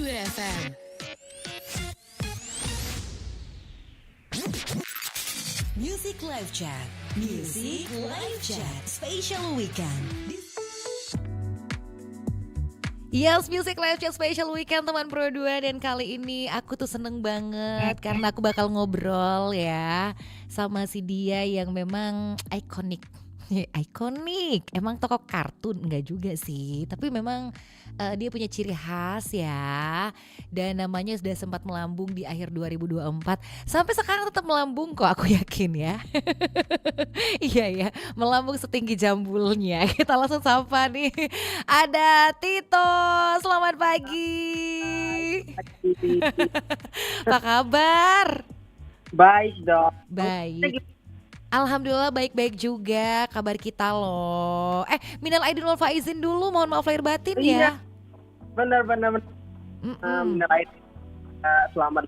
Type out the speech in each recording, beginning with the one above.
2 FM. Music Live Chat. Music Live Chat. Special Weekend. Yes, Music Live Chat Special Weekend teman Pro 2. Dan kali ini aku tuh seneng banget karena aku bakal ngobrol ya sama si dia yang memang ikonik. Ikonik, emang tokoh kartun enggak juga sih, tapi memang dia punya ciri khas ya. Dan namanya sudah sempat melambung di akhir 2024. Sampai sekarang tetap melambung kok, aku yakin ya. Iya ya, melambung setinggi jambulnya. Kita langsung sapa nih. Ada Tito, selamat pagi. Apa kabar? Baik dong. Baik. Alhamdulillah baik-baik juga kabar kita loh. Minal aidin wal faizin dulu, mohon maaf lahir batin ya. Benar. Benar. Selamat.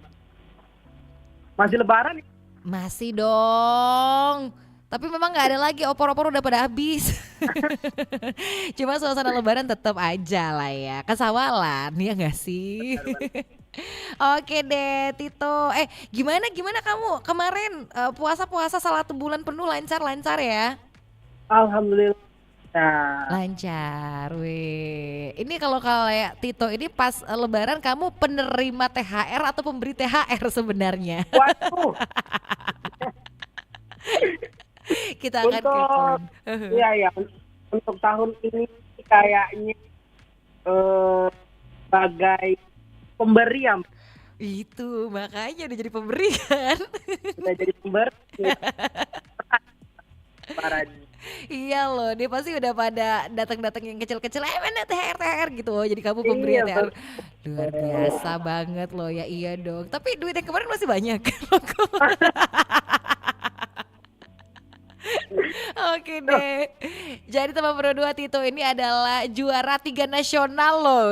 Masih lebaran? Masih dong. Tapi memang gak ada lagi, opor-opor udah pada habis. Cuma suasana lebaran tetap aja lah ya. Kesawalan ya gak sih? Oke deh Tito. Gimana kamu kemarin puasa salah 1 bulan penuh lancar ya? Alhamdulillah. Lancar. Wih. Ini kalau kayak Tito ini pas lebaran kamu penerima THR atau pemberi THR sebenarnya? Waduh. Kita akan kepo. Iya. Untuk tahun ini kayaknya sebagai pemberian. Itu makanya udah jadi pemberian. Udah jadi pemberi. Iya loh, dia pasti udah pada datang yang kecil-kecil. Mana THR gitu. Oh, jadi kamu pemberian THR. Luar biasa banget loh ya. Iya dong. Tapi duit yang kemarin masih banyak. Oke deh. Jadi teman Pro 2, Tito ini adalah juara 3 nasional loh.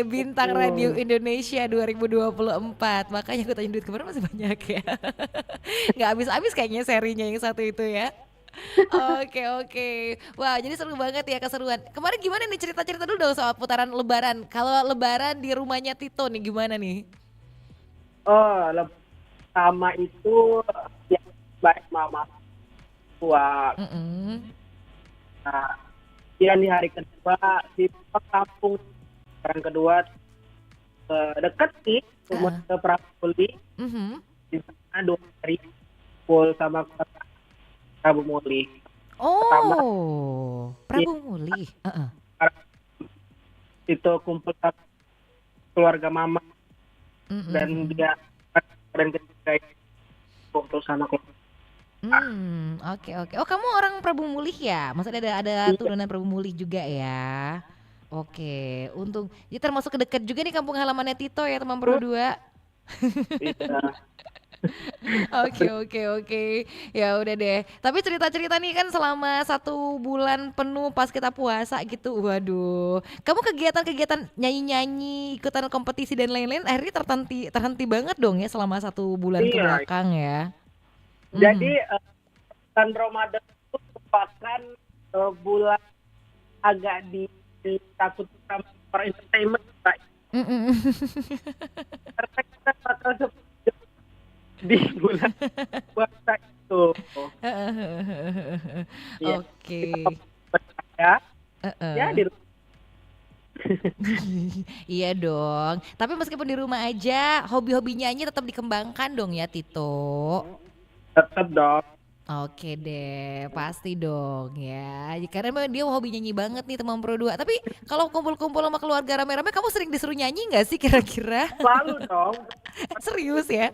Bintang Radio Indonesia 2024. Makanya aku tanya duit kemarin masih banyak ya. Gak habis-habis kayaknya serinya yang satu itu ya. Oke. Wah, jadi seru banget ya, keseruan. Kemarin gimana nih, cerita-cerita dulu dong soal putaran lebaran. Kalau lebaran di rumahnya Tito nih gimana nih? Pertama itu yang baik mama tua. Nah, di hari kedua di kampung. Yang kedua dekat sih rumah ke Prabumuli. Di sana 2 hari full sama kota Prabumuli. Prabumuli. Itu kumpul sama keluarga mama dan dia dan ketiga foto sama keluarga. Oke. Oh, kamu orang Prabumuli ya? Maksudnya ada turunan Prabumuli juga ya? Oke, untung. Jadi termasuk dekat juga nih kampung halamannya Tito ya teman Pro 2. Oke. Ya udah deh. Tapi cerita-cerita nih kan selama 1 bulan penuh pas kita puasa gitu. Waduh. Kamu kegiatan nyanyi-nyanyi, ikutan kompetisi dan lain-lain akhirnya terhenti banget dong ya selama 1 bulan ke belakang ya. Jadi bulan Ramadan itu merupakan bulan agak ditakutkan per entertainment. Karena kita bakal di bulan puasa itu. Oke. Ya di Iya dong. Tapi meskipun di rumah aja, hobi-hobi nyanyi tetap dikembangkan dong ya Tito. tetap dong. Oke deh, pasti dong ya. Karena memang dia hobi nyanyi banget nih teman Pro 2. Tapi kalau kumpul-kumpul sama keluarga rame-rame, kamu sering disuruh nyanyi nggak sih kira-kira? Selalu dong. Serius ya?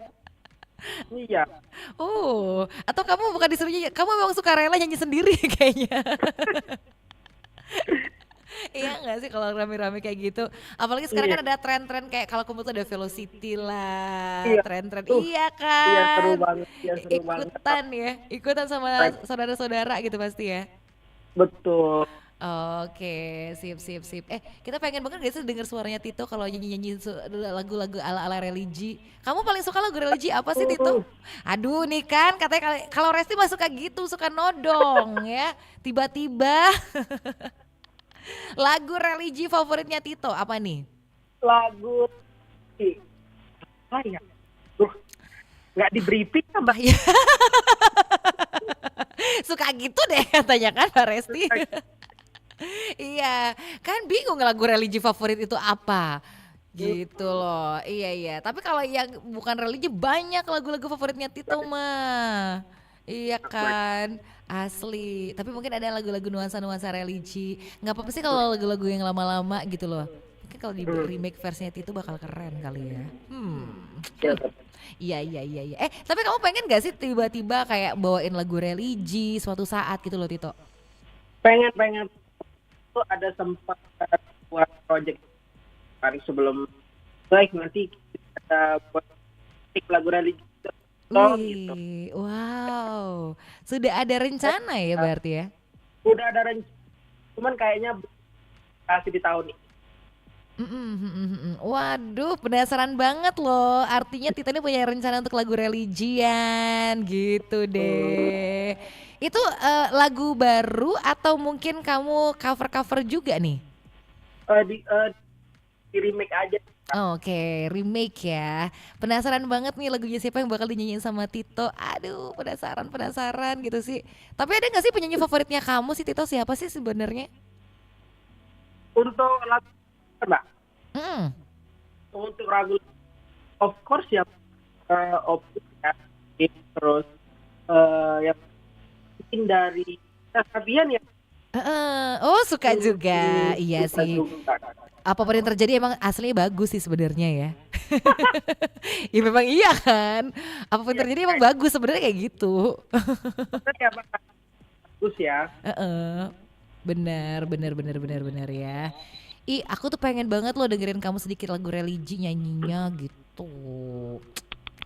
Iya. Oh, atau kamu bukan disuruh nyanyi, kamu memang suka rela nyanyi sendiri kayaknya. Iya gak sih kalau rame-rame kayak gitu. Apalagi sekarang kan ada tren-tren kayak kalau kumpul tuh ada Velocity lah, tren-tren. Iya kan. Iya seru banget. Ikutan ya, ikutan sama saudara-saudara gitu pasti ya. Betul. Oke, sip. Kita pengen banget gak sih denger suaranya Tito kalau nyanyi-nyanyi lagu-lagu ala-ala religi. Kamu paling suka lagu religi apa sih Tito? Aduh nih kan katanya kalau Resti mah suka gitu, suka nodong ya. Tiba-tiba lagu religi favoritnya Tito apa nih? Lagu Apa ya? Duh, nggak di briefing kan, Mbak? Iya. Suka gitu deh katanya kan Pak Resti. Iya, kan bingung lagu religi favorit itu apa. Gitu loh. Iya iya. Tapi kalau yang bukan religi banyak lagu-lagu favoritnya Tito mah. Iya kan. Asli. Tapi mungkin ada lagu-lagu nuansa-nuansa religi. Nggak apa-apa sih kalau lagu-lagu yang lama-lama gitu loh. Mungkin kalau di remake versinya Tito bakal keren kali ya. Iya iya iya iya. Tapi kamu pengen gak sih tiba-tiba kayak bawain lagu religi suatu saat gitu loh Tito? Pengen itu ada sempat buat project hari sebelum baik nanti kita buat lagu religi gitu. Wih, wow. Sudah ada rencana ya berarti ya? Udah ada rencana, cuman kayaknya kasih di tahun ini. Waduh, penasaran banget loh. Artinya Tito ini punya rencana untuk lagu religian gitu deh. Itu lagu baru atau mungkin kamu cover-cover juga nih? Di remake aja. Oke, remake ya. Penasaran banget nih lagunya siapa yang bakal dinyanyiin sama Tito. Aduh, penasaran gitu sih. Tapi ada gak sih penyanyi favoritnya kamu sih Tito? Siapa sih sebenarnya? Untuk lagu, Mbak, Hmm. untuk lagu of course ya, Opus ya, terus yang mungkin dari Sabian ya. Oh suka juga, iya sih. Apapun yang terjadi emang aslinya bagus sih sebenarnya ya. Ya memang iya kan. Apapun yang terjadi emang bagus sebenarnya kayak gitu. Ya, bagus ya. Benar ya. Ih, aku tuh pengen banget loh dengerin kamu sedikit lagu religi nyanyinya gitu.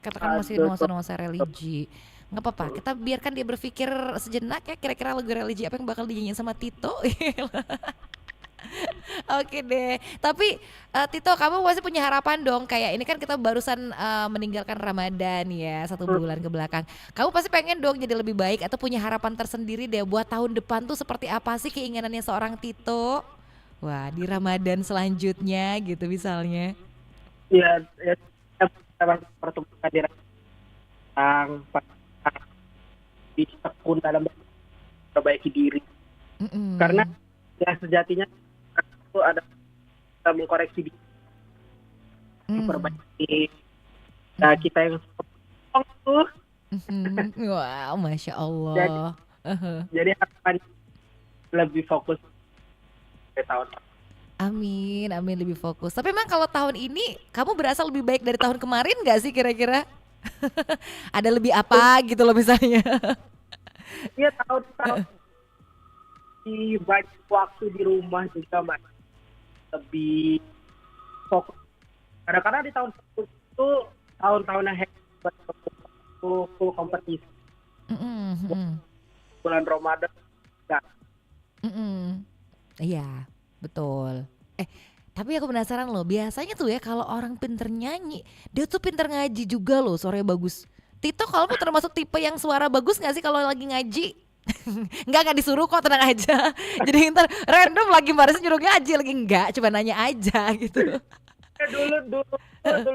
Katakan masih nuansa-nuansa religi. Nggak apa-apa, kita biarkan dia berpikir sejenak ya kira-kira lagu religi apa yang bakal dinyanyiin sama Tito. Oke deh, tapi Tito kamu pasti punya harapan dong. Kayak ini kan kita barusan meninggalkan Ramadan ya 1 bulan ke belakang. Kamu pasti pengen dong jadi lebih baik atau punya harapan tersendiri deh buat tahun depan tuh seperti apa sih keinginannya seorang Tito? Wah di Ramadan selanjutnya gitu misalnya. Ya, kita pertemukan di yang ditekun dalam memperbaiki diri. Karena ya sejatinya itu ada kita mengkoreksi diri, memperbaiki. Nah, kita yang tuh. Wow, masya Allah. Jadi akan lebih fokus ke tahun. Amin, amin lebih fokus. Tapi emang kalau tahun ini kamu berasa lebih baik dari tahun kemarin gak sih kira-kira? Ada lebih apa gitu loh misalnya? Iya tahun di banyak waktu di rumah juga Mas, lebih fokus. Kadang-kadang di tahun itu tahun-tahun yang hebat, full kompetisi. Bulan Ramadan enggak. Iya, betul. Tapi aku penasaran loh, biasanya tuh ya kalau orang pinter nyanyi, dia tuh pinter ngaji juga loh, suaranya bagus. Tito kamu termasuk tipe yang suara bagus gak sih kalau lagi ngaji? Enggak disuruh kok, tenang aja. Jadi ntar random lagi barusan nyuruh ngaji lagi enggak, coba nanya aja gitu. Dulu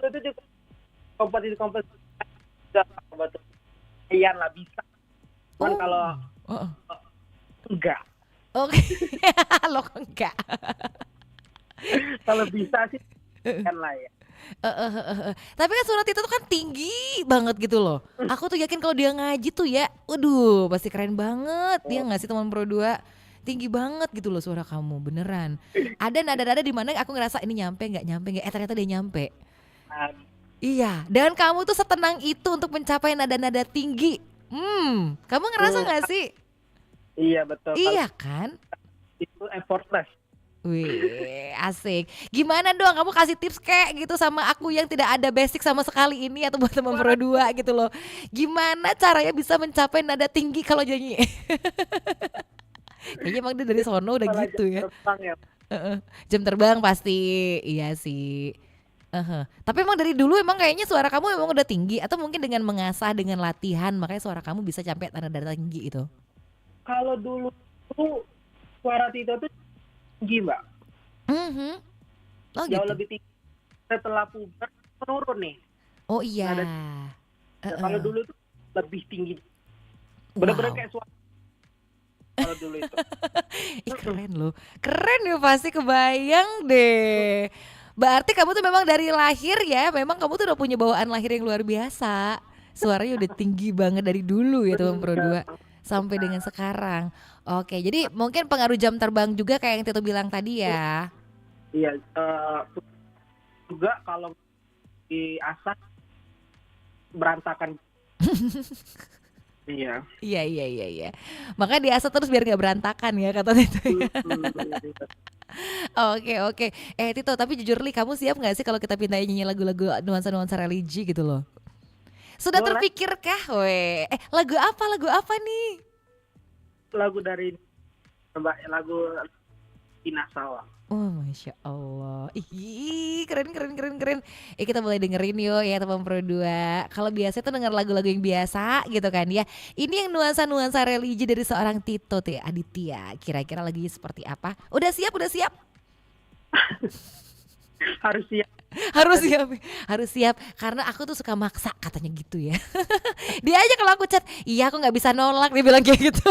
itu juga kompetisi betul. Iyan lah bisa. Cuman kalau enggak. Oke. Loh kok enggak. Kalau bisa sih kan lah ya. Tapi kan suara Tito tuh kan tinggi banget gitu loh. Aku tuh yakin kalau dia ngaji tuh ya, waduh pasti keren banget. Dia nggak sih teman Pro 2? Tinggi banget gitu loh suara kamu, beneran. Ada nada-nada di mana aku ngerasa ini nyampe nggak? Ternyata dia nyampe. Iya, dan kamu tuh setenang itu untuk mencapai nada-nada tinggi. Kamu ngerasa nggak sih? Iya betul. Iya kan? Itu effortless. Wih, asik. Gimana dong kamu kasih tips kayak gitu sama aku yang tidak ada basic sama sekali ini atau buat teman Pro 2 gitu loh. Gimana caranya bisa mencapai nada tinggi kalau nyanyi? Kayaknya emang dia dari sono udah gitu ya. Jam terbang pasti, iya sih. Tapi emang dari dulu emang kayaknya suara kamu emang udah tinggi atau mungkin dengan mengasah dengan latihan makanya suara kamu bisa sampai nada tinggi itu. Kalau dulu tuh suara Tito tuh tinggi Mbak. Oh, Jauh gitu. lebih tinggi. Setelah puber menurun nih. Oh iya. Ada kalau dulu tuh lebih tinggi. Bener-bener Wow. kayak suara kalau dulu itu. Ih keren loh. Keren ya pasti kebayang deh. Berarti kamu tuh memang dari lahir ya, memang kamu tuh udah punya bawaan lahir yang luar biasa. Suaranya udah tinggi banget dari dulu ya teman Pro 2 Bener. sampai dengan sekarang. Oke, jadi mungkin pengaruh jam terbang juga kayak yang Tito bilang tadi ya. Iya, juga kalau diasah berantakan. Iya. Iya. Makanya diasah terus biar nggak berantakan ya kata Tito ya. Oke. Tito, tapi jujur Li, kamu siap nggak sih kalau kita pindahin nyanyi lagu-lagu nuansa-nuansa religi gitu loh? Sudah Boleh terpikirkah, weh? Lagu apa nih? lagu dari Mbak, lagu Tina Sawa. Oh, Masya Allah. Ih, keren. Kita boleh dengerin yuk ya teman Pro 2. Kalau biasa tuh denger lagu-lagu yang biasa gitu kan ya. Ini yang nuansa-nuansa religi dari seorang Tito tuh ya, Aditya. Kira-kira lagunya seperti apa? Udah siap? Harus siap. Harus siap karena aku tuh suka maksa katanya gitu ya. Dia aja kalau aku chat, iya aku nggak bisa nolak, dia bilang kayak gitu.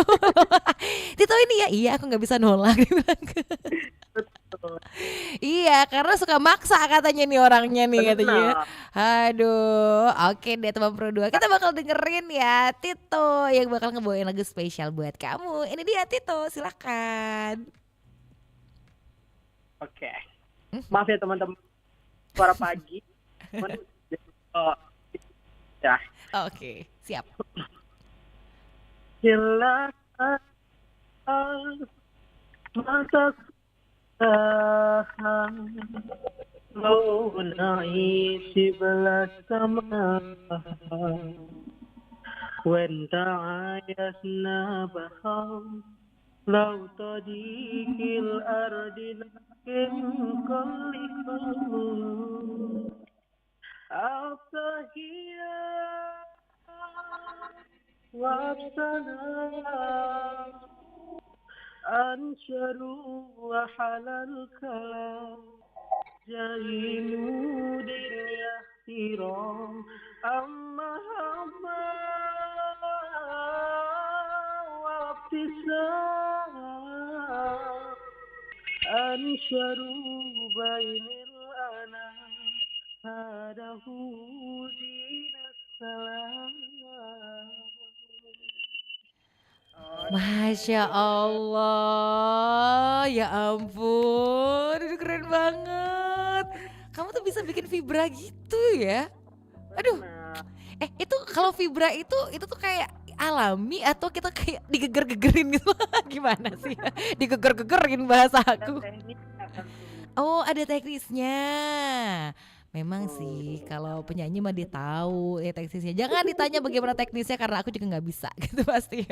Tito ini ya, iya aku nggak bisa nolak, dia bilang. Betul. Iya karena suka maksa katanya nih orangnya nih katanya. Benar. Aduh, oke deh teman Pro 2, kita bakal dengerin ya Tito yang bakal ngebawain lagu spesial buat kamu. Ini dia Tito, silakan. Oke. Maaf ya teman-teman, suara pagi. Cuman, ya. Oke, siap. Silakan masa tahan mau نعيش بلا سماح وإن تعايشنا بحال لو تضيق الأرض لكن كل خلود التحيات والسلام أنشر وحل الكلام جريمود الاحترام أما هما وابتسام أنشر بين الأنام هذا هو دين السلام. Masya Allah, ya ampun, itu keren banget. Kamu tuh bisa bikin vibra gitu ya? Aduh, Benar. itu kalau vibra itu tuh kayak alami atau kita kayak digeger-gegerin gitu? Gimana sih? Digeger-gegerin bahasa Ada aku. tekniknya kan. Oh, ada teknisnya. Memang sih, kalau penyanyi mah dia tahu ya teknisnya. Jangan ditanya bagaimana teknisnya karena aku juga nggak bisa gitu pasti.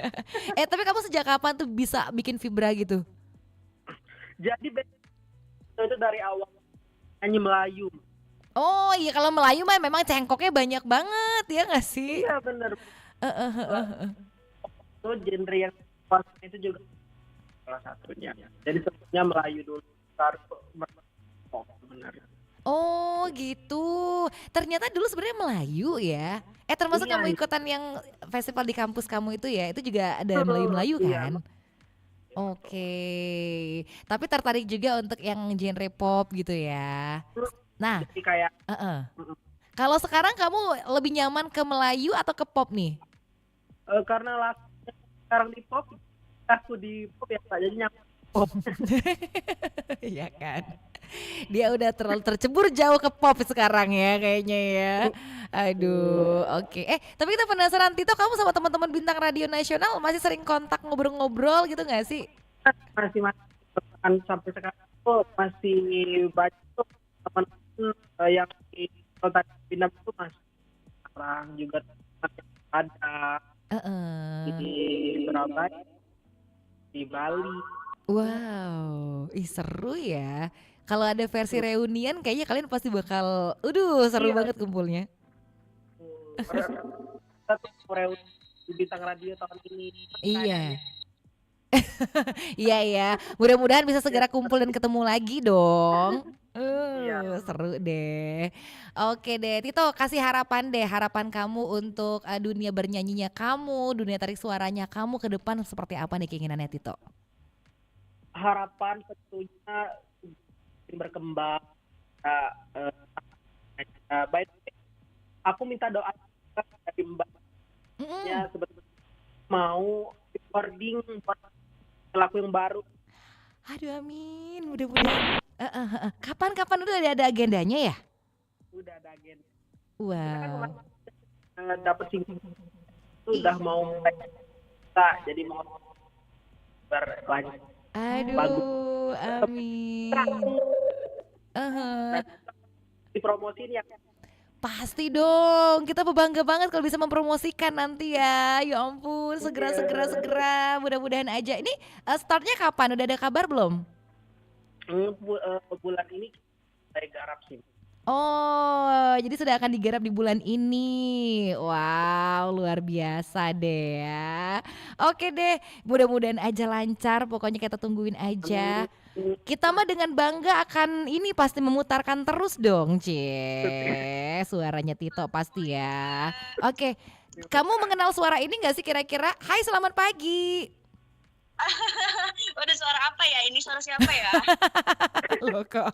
Tapi kamu sejak kapan tuh bisa bikin vibra gitu? Jadi itu dari awal nyanyi Melayu. Oh iya, kalau Melayu mah memang cengkoknya banyak banget ya nggak sih? Iya benar. Eh, eh, eh, eh, eh. Itu genre yang kuasa itu juga salah satunya. Jadi sebelumnya Melayu dulu, baru benar. Oh gitu. Ternyata dulu sebenarnya Melayu ya. Termasuk Iya, kamu ikutan yang festival di kampus kamu itu ya, itu juga ada Melayu-Melayu iya. kan? Oke. Tapi tertarik juga untuk yang genre pop gitu ya. Nah, Jadi kayak kalau sekarang kamu lebih nyaman ke Melayu atau ke pop nih? karena lagunya sekarang di pop, aku di pop ya Pak. Jadi nyanyi pop. Iya kan? Dia udah terlalu tercebur jauh ke pop sekarang ya kayaknya ya. Aduh, oke. Tapi kita penasaran Tito, kamu sama teman-teman bintang radio nasional masih sering kontak ngobrol-ngobrol gitu nggak sih? masih kan sampai sekarang tuh masih banyak tuh teman-teman yang di kota Pinang itu masih sekarang juga masih ada di Surabaya, di Bali. Wow, seru ya. Kalau ada versi reunian kayaknya kalian pasti bakal, seru Iya. banget kumpulnya. Kita tuh reuni di bintang radio tahun ini. Iya. Iya ya, mudah-mudahan bisa segera kumpul dan ketemu lagi dong. Iya. Seru deh. Oke deh, Tito kasih harapan deh, harapan kamu untuk dunia bernyanyinya kamu, dunia tarik suaranya kamu ke depan seperti apa nih keinginannya Tito? Harapan tentunya berkembang. Nah, by the way, aku minta doa juga dari Mbaknya Mm-mm. sebetulnya mau recording buat lagu yang baru. Aduh amin, mudah-mudahan. Kapan-kapan udah ada agendanya ya? Udah ada agenda. Kita kan Wow. kemarin dapet singgung itu udah Ih, mau mulai kita, jadi mau berlanjut bagus. aduh, amin. Nah, Eh, dipromosiin ya. pasti dong, kita bangga banget kalau bisa mempromosikan nanti ya. Ya ampun, segera segera segera. Mudah-mudahan aja. Ini startnya kapan? Udah ada kabar belum? Bulan ini saya garap sih. Oh, jadi sudah akan digarap di bulan ini. Wow, luar biasa deh ya. Oke deh, mudah-mudahan aja lancar. Pokoknya kita tungguin aja. Amin. Kita mah dengan bangga akan ini pasti memutarkan terus dong, Cie. Suaranya Tito pasti ya. Oke, kamu mengenal suara ini gak sih kira-kira? Hai, selamat pagi. Waduh, suara apa ya? Ini suara siapa ya? Loh kok.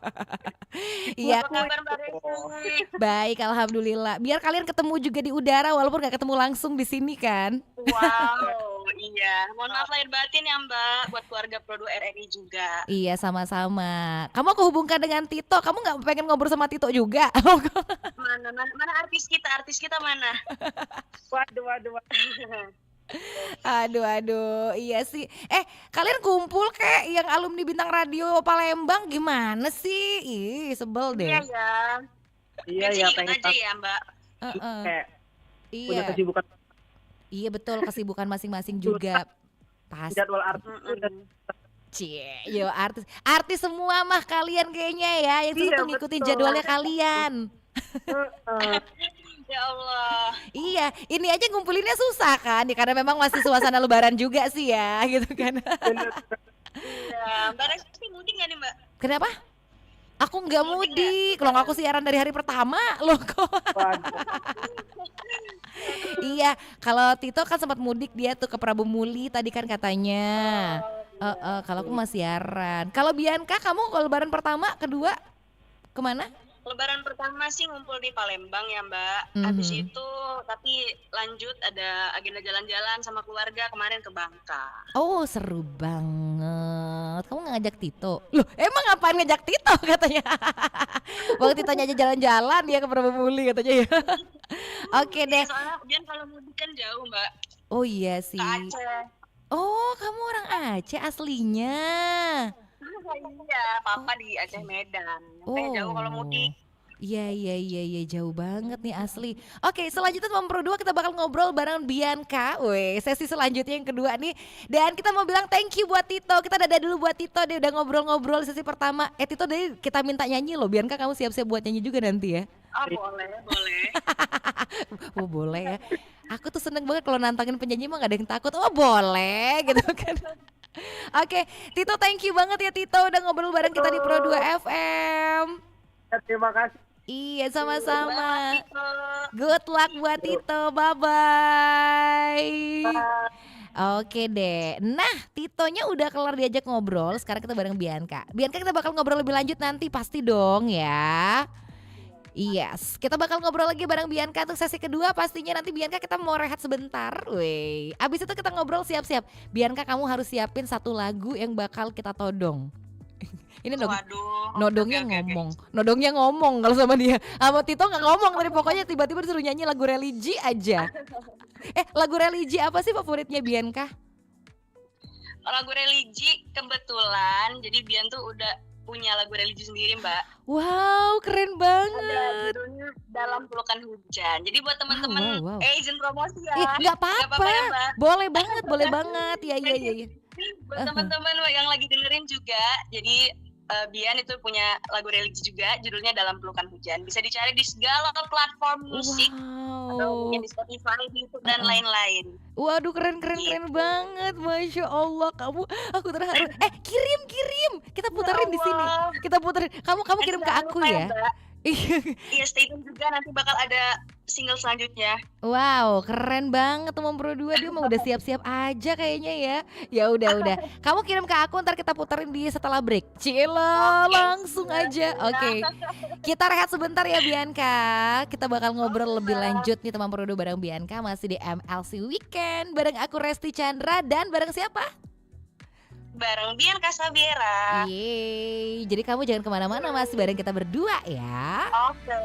Iya, Apa kabar Mbak Resi? baik, alhamdulillah. Biar kalian ketemu juga di udara walaupun gak ketemu langsung di sini kan. Wow, iya. Mohon maaf lahir batin ya Mbak, buat keluarga Pro 2 RRI juga. Iya, sama-sama. Kamu aku hubungkan dengan Tito. Kamu nggak pengen ngobrol sama Tito juga? Mana artis kita mana? Waduh. Aduh, aduh, iya sih. Kalian kumpul kek yang alumni Bintang Radio Palembang gimana sih? Ih, sebel Iya deh. ya. Iya Mungkin sih ya, ikut pengen aja ya Mbak. Heeh. kayak punya Iya, kesibukan iya betul kesibukan masing-masing juga. jadwal artis itu dan Cie, yo artis, artis semua mah kalian kayaknya ya, yang susah iya tuh ngikutin betul. jadwalnya kalian. Heeh. Ya Allah. Iya, ini aja ngumpulinnya susah kan, ya karena memang masih suasana Lebaran juga sih ya, gitu kan. Bener. Iya, Mbak Resi mudik nggak nih Mbak? Kenapa? Aku nggak Mudik mudik, loh aku siaran dari hari pertama, loh kok. Waduh. Iya, kalau Tito kan sempat mudik dia tuh ke Prabu Muli tadi kan katanya. Kalau aku masih siaran. Kalau Bianca, kamu kalau Lebaran pertama, kedua kemana? Lebaran pertama sih ngumpul di Palembang ya Mbak. Habis Mhm. itu tapi lanjut ada agenda jalan-jalan sama keluarga kemarin ke Bangka. Oh, seru banget. Kamu nggak ngajak Tito? Loh, emang ngapain ngajak Tito katanya? Waktu Titonya aja jalan-jalan dia ke Prabu Muli katanya ya. Oke deh. Soalnya Bian kalau mudik kan jauh Mbak, Oh iya ke sih. Aceh. Oh, kamu orang Aceh aslinya. Iya, papa di Aceh Medan. Makanya jauh kalau mudik. Iya, jauh banget nih asli. Oke, selanjutnya teman Pro 2 kita bakal ngobrol bareng Bianca. Weh, sesi selanjutnya yang kedua nih. Dan kita mau bilang thank you buat Tito. Kita dadah dulu buat Tito, dia udah ngobrol-ngobrol sesi pertama. Tito, dari kita minta nyanyi loh. Bianca kamu siap-siap buat nyanyi juga nanti ya. Ah, boleh. Oh boleh ya. Aku tuh seneng banget kalau nantangin penyanyi mah gak ada yang takut. Oh boleh gitu kan. Oke, Tito thank you banget ya Tito udah ngobrol bareng kita di Pro 2 FM. Terima kasih. Iya sama-sama. Tito. Good luck buat Tito, bye-bye. Oke deh. Nah, Titonya udah kelar diajak ngobrol. Sekarang kita bareng Bianca. Bianca kita bakal ngobrol lebih lanjut nanti pasti dong ya. Yes, kita bakal ngobrol lagi bareng Bianca untuk sesi kedua. Pastinya nanti Bianca kita mau rehat sebentar. Weh, abis itu kita ngobrol siap-siap. Bianca kamu harus siapin satu lagu yang bakal kita todong. Ini Waduh. nodongnya Oke. nodongnya ngomong kalau sama dia. Sama Tito nggak ngomong tadi, pokoknya tiba-tiba disuruh nyanyi lagu religi aja. Lagu religi apa sih favoritnya Bianca? Lagu religi kebetulan, jadi Bian tuh udah punya lagu religi sendiri Mbak. Wow, keren Ada banget. judulnya Dalam Pelukan Hujan. Jadi buat teman-teman, wow. izin promosi ya. Nggak Nggak apa-apa. ya Mbak. Boleh banget. Iya. Buat teman-teman yang lagi dengerin juga, jadi Bian itu punya lagu religi juga, judulnya Dalam Pelukan Hujan. Bisa dicari di segala platform musik, Wow. albumnya di Spotify, di YouTube dan lain-lain. Waduh, keren banget, Masya Allah. Aku terharu. Kirim, kita puterin di sini. Allah. Kita puterin. Kamu kirim ke Jangan aku lupa ya. Mbak. Iya, stay tune juga, nanti bakal ada single selanjutnya. Wow, keren banget teman Pro 2, dia mah udah siap-siap aja kayaknya ya. Ya udah. Kamu kirim ke aku, ntar kita puterin di setelah break. Cila, langsung aja. Oke. Kita rehat sebentar ya Bianca. Kita bakal ngobrol lebih lanjut nih teman Pro 2 bareng Bianca, masih di MLC Weekend bareng aku Resti Chandra dan bareng siapa? Bareng Bianca Sabiera. Yeay, jadi kamu jangan kemana-mana, masih bareng kita berdua ya. Oke.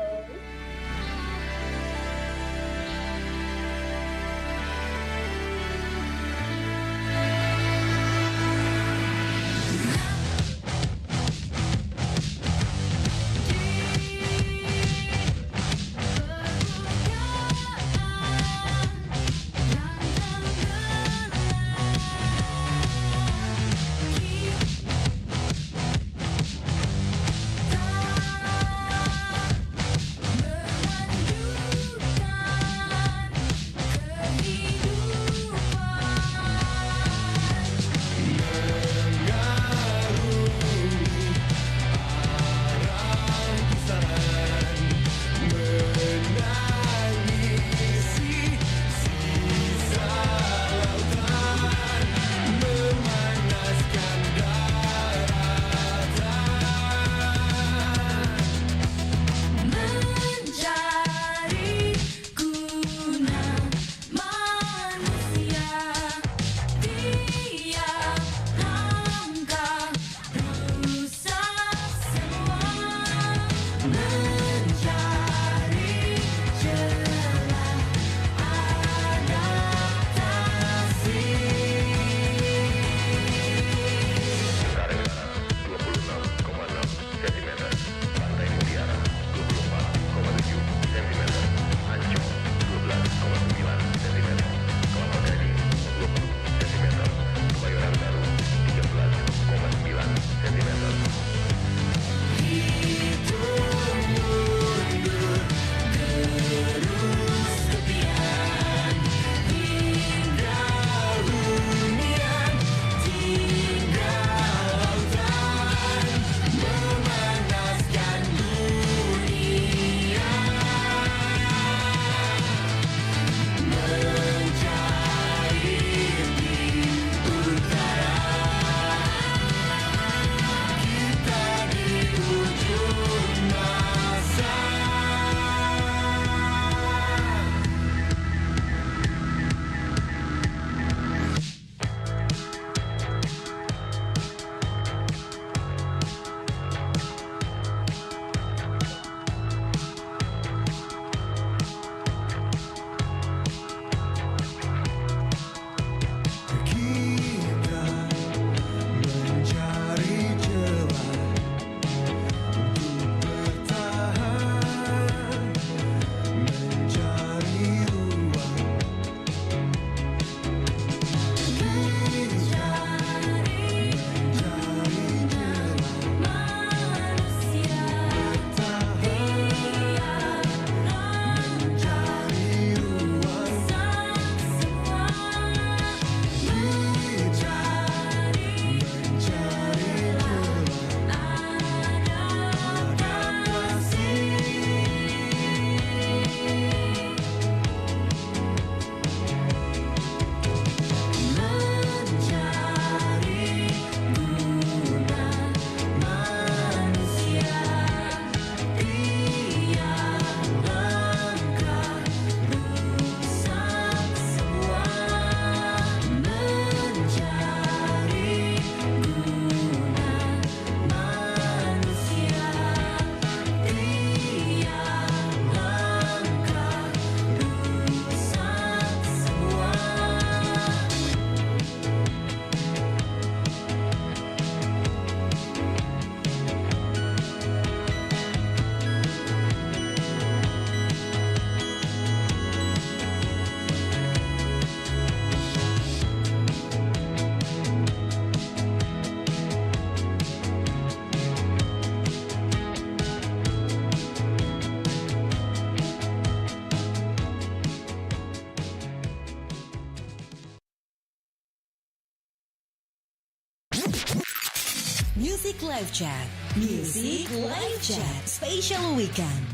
Music Live Chat. Music Live Chat Special Weekend.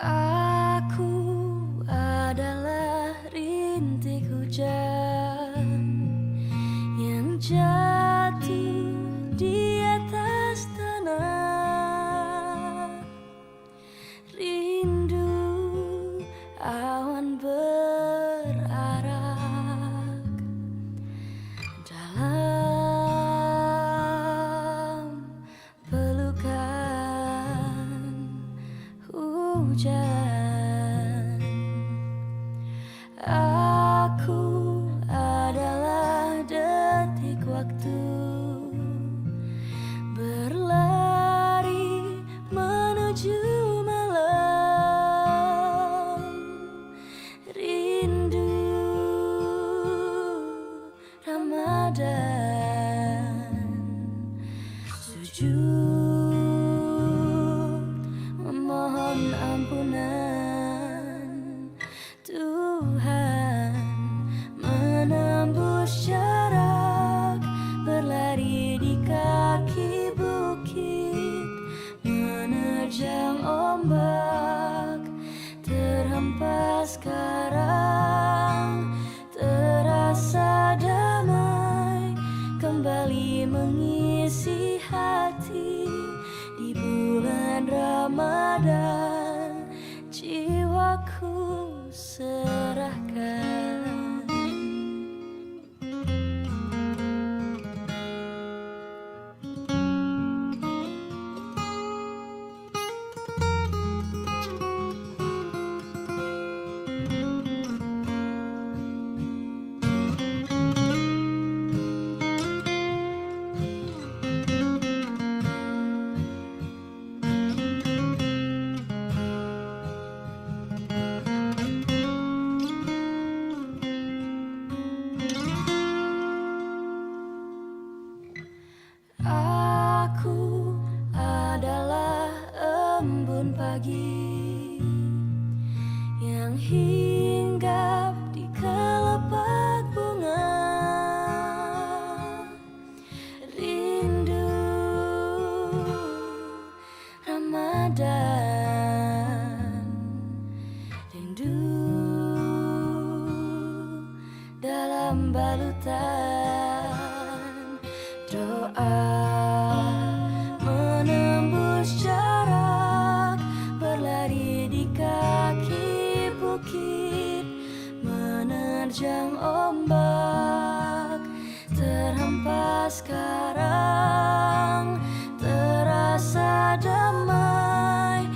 Aku adalah rintik hujan yang jatuh di atas tanah. Rindu awan berarak dalam pelukan hujan. Aku adalah detik waktu berlari menuju malam. Rindu Ramadan, sujud memohon ampunan. Tuhan menembus jarak, berlari di kaki bukit, menerjang ombak, terhempas sekarang, terasa damai, kembali mengisi hati di bulan Ramadan. Jiwaku serahkan. Aku adalah embun pagi yang hinggap di kelopak bunga. Rindu Ramadan, rindu dalam balutan doa. Menembus jarak, berlari di kaki bukit, menerjang ombak, terhempas sekarang, terasa damai,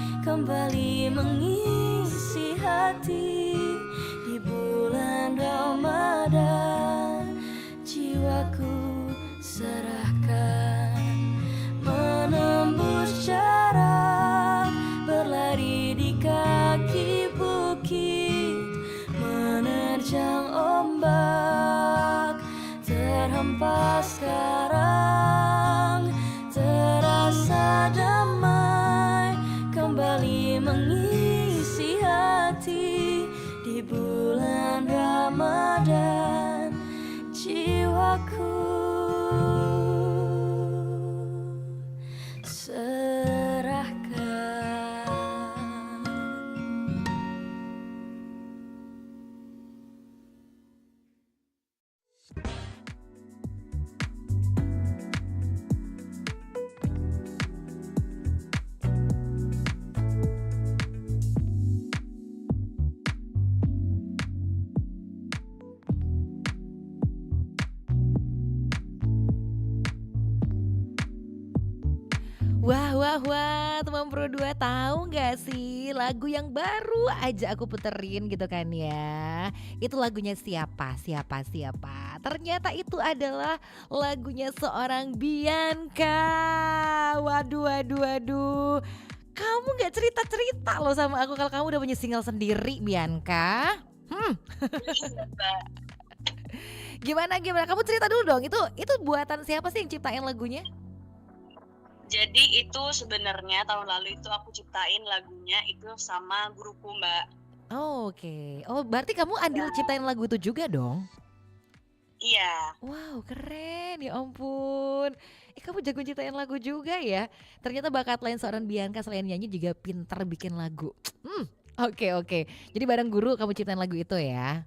Wah, teman Pro 2 tahu nggak sih lagu yang baru aja aku puterin gitu kan ya. Itu lagunya siapa? Ternyata itu adalah lagunya seorang Bianca. Waduh. Kamu nggak cerita-cerita loh sama aku kalau kamu udah punya single sendiri, Bianca. Mbak. Gimana? Kamu cerita dulu dong. Itu buatan siapa sih yang ciptain lagunya? Jadi itu sebenarnya tahun lalu itu aku ciptain lagunya itu sama guruku Mbak. Oh, oke. Oh, berarti kamu andil ciptain lagu itu juga dong? Iya. Wow, keren. Ya ampun. Kamu jago ciptain lagu juga ya. Ternyata bakat lain seorang Bianca selain nyanyi juga pinter bikin lagu. Oke. Jadi bareng guru kamu ciptain lagu itu ya.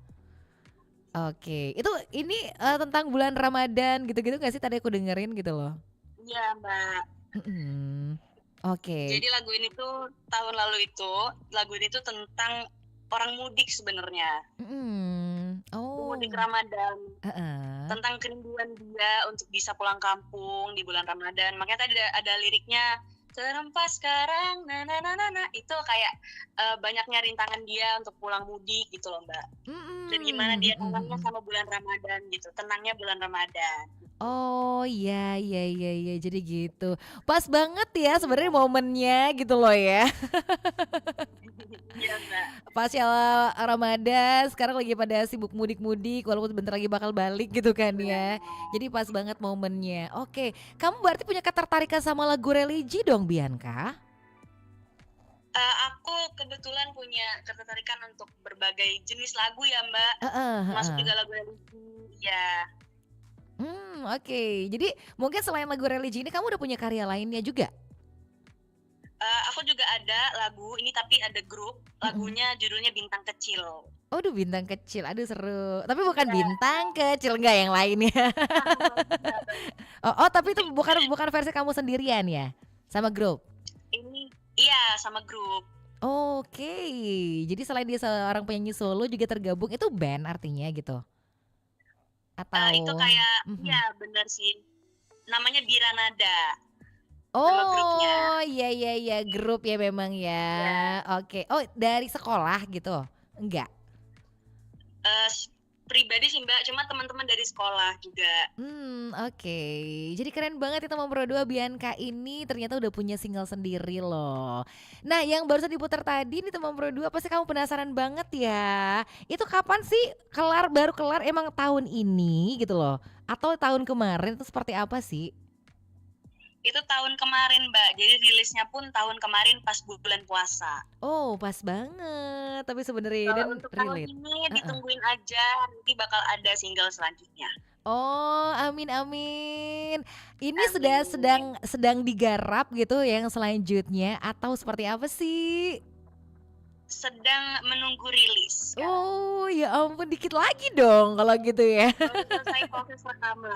Oke. Ini tentang bulan Ramadan gitu-gitu gak sih tadi aku dengerin gitu loh. Iya Mbak. Oke. Jadi lagu ini tuh tahun lalu itu lagu ini tuh tentang orang mudik sebenarnya. Oh. Mudik Ramadan. Heeh. Tentang kerinduan dia untuk bisa pulang kampung di bulan Ramadan. Makanya tadi ada liriknya terempas sekarang na itu kayak banyaknya rintangan dia untuk pulang mudik gitu loh Mbak. Dan gimana dia tenangnya sama bulan Ramadan gitu. Tenangnya bulan Ramadan. Oh iya jadi gitu. Pas banget ya sebenarnya momennya gitu loh ya. Iya Mbak. Pas ya Ramadan sekarang lagi pada sibuk mudik-mudik walaupun bentar lagi bakal balik gitu kan ya. Jadi pas banget momennya. Oke, kamu berarti punya ketertarikan sama lagu religi dong Bianca? Aku kebetulan punya ketertarikan untuk berbagai jenis lagu ya Mbak. Masuk juga lagu religi ya. Oke. Jadi mungkin selain lagu religi ini kamu udah punya karya lainnya juga? Aku juga ada lagu ini tapi ada grup lagunya judulnya Bintang Kecil. Aduh bintang kecil, aduh seru. Tapi bukan bintang kecil, enggak yang lainnya. Tapi itu bukan versi kamu sendirian ya, sama grup. Ini iya sama grup. Oke, jadi selain dia seorang penyanyi solo juga tergabung itu band artinya gitu? Atau? Itu kayak ya benar sih. Namanya Biranada. Oh iya grup ya memang ya. Oke. Oh dari sekolah gitu? Enggak? Pribadi sih Mbak, cuma teman-teman dari sekolah juga. Oke. Jadi keren banget itu Teman Pro 2 Bianca ini ternyata udah punya single sendiri loh. Nah yang barusan diputar tadi nih Teman Pro 2 pasti kamu penasaran banget ya. Itu kapan sih baru kelar emang tahun ini gitu loh? Atau tahun kemarin itu seperti apa sih? Itu tahun kemarin Mbak, jadi rilisnya pun tahun kemarin pas bulan puasa. Oh pas banget, tapi sebenarnya dan untuk tahun relate. ini ditungguin aja, nanti bakal ada single selanjutnya. Oh amin. Ini sedang digarap gitu yang selanjutnya atau seperti apa sih? Sedang menunggu rilis. Oh ya ampun dikit lagi dong kalau gitu ya. Selesai proses rekaman.